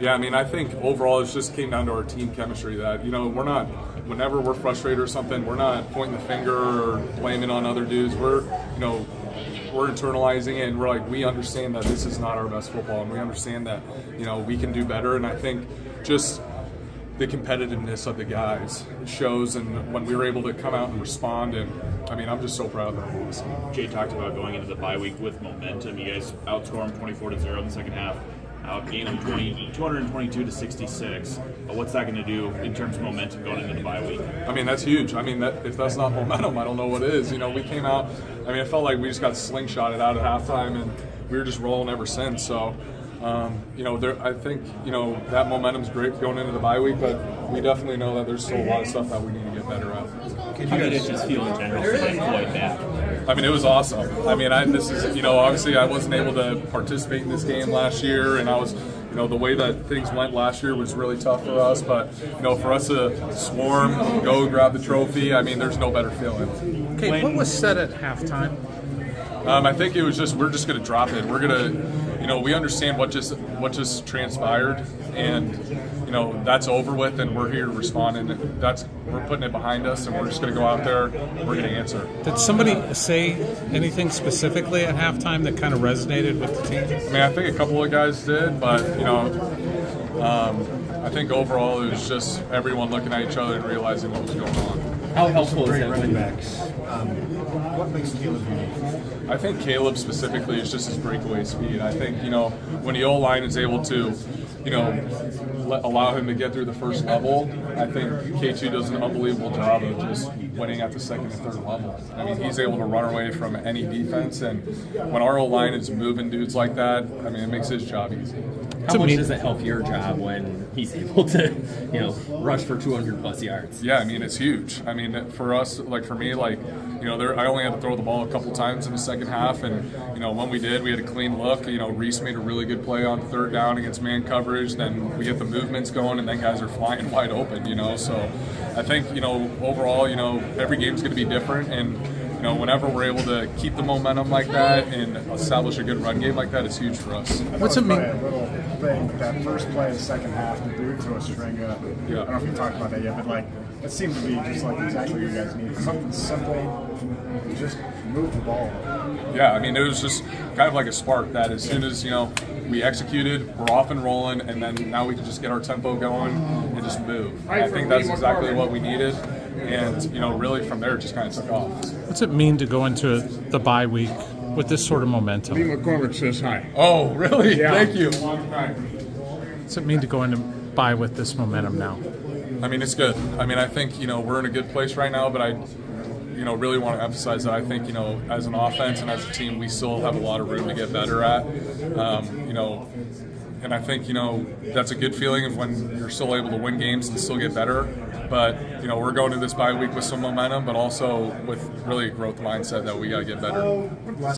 Yeah, I mean, I think overall it just came down to our team chemistry that, we're not, whenever we're frustrated or something, we're not pointing the finger or blaming on other dudes. We're internalizing it, and we're like, we understand that this is not our best football, and we understand that, we can do better. And I think just the competitiveness of the guys shows, and when we were able to come out and respond, and I mean, I'm just so proud of them. Jay talked about going into the bye week with momentum. You guys outscore them 24-0 in the second half. Outgained them 222 to 66. What's that going to do in terms of momentum going into the bye week? I mean, that's huge. I mean, if that's not momentum, I don't know what is. We came out. I mean, it felt like we just got slingshotted out at halftime, and we were just rolling ever since. So, I think that momentum's great going into the bye week, but we definitely know that there's still a lot of stuff that we need to get better at. How did it just feel in general to play Floyd back? I mean, it was awesome. I mean, this is, obviously I wasn't able to participate in this game last year, and I was, the way that things went last year was really tough for us. But, for us to swarm, go grab the trophy, I mean, there's no better feeling. Okay, what was said at halftime? I think it was just, we're just going to drop it. We're going to, we understand what just transpired, and that's over with, and we're here to respond, and we're putting it behind us, and we're just going to go out there, we're going to answer. Did somebody say anything specifically at halftime that kind of resonated with the team? I mean, I think a couple of guys did, but I think overall it was just everyone looking at each other and realizing what was going on. How helpful is that running backs? What makes Caleb unique? I think Caleb specifically is just his breakaway speed. I think, when the O-line is able to, allow him to get through the first level, I think K2 does an unbelievable job of just winning at the second and third level. I mean, he's able to run away from any defense, and when our O-line is moving dudes like that, I mean, it makes his job easy. How much does it help your job when he's able to, rush for 200-plus yards? Yeah, I mean, it's huge. I mean, for us, for me, I only had to throw the ball a couple times in the second half, and, when we did, we had a clean look. Reese made a really good play on third down against man coverage. Then we get the movements going, and then guys are flying wide open, So I think, overall, every game's going to be different, and whenever we're able to keep the momentum like that and establish a good run game like that, it's huge for us. What's it mean? A little thing, but that first play of the second half, the boot to a string up. Yeah. I don't know if you talked about that yet, but it seemed to be just exactly what you guys needed. Something simple, just move the ball. Yeah, I mean, it was just kind of like a spark that as soon as, we executed, we're off and rolling, and then now we can just get our tempo going and just move. And I think that's exactly what we needed. And, really from there it just kind of took off. What's it mean to go into the bye week with this sort of momentum? Lee McCormick says hi. Oh, really? Yeah. Thank you. What's it mean to go into bye with this momentum now? I mean, it's good. I mean, I think, we're in a good place right now, but I really want to emphasize that I think, as an offense and as a team, we still have a lot of room to get better at. And I think, that's a good feeling of when you're still able to win games and still get better. But, we're going to this bye week with some momentum, but also with really a growth mindset that we got to get better.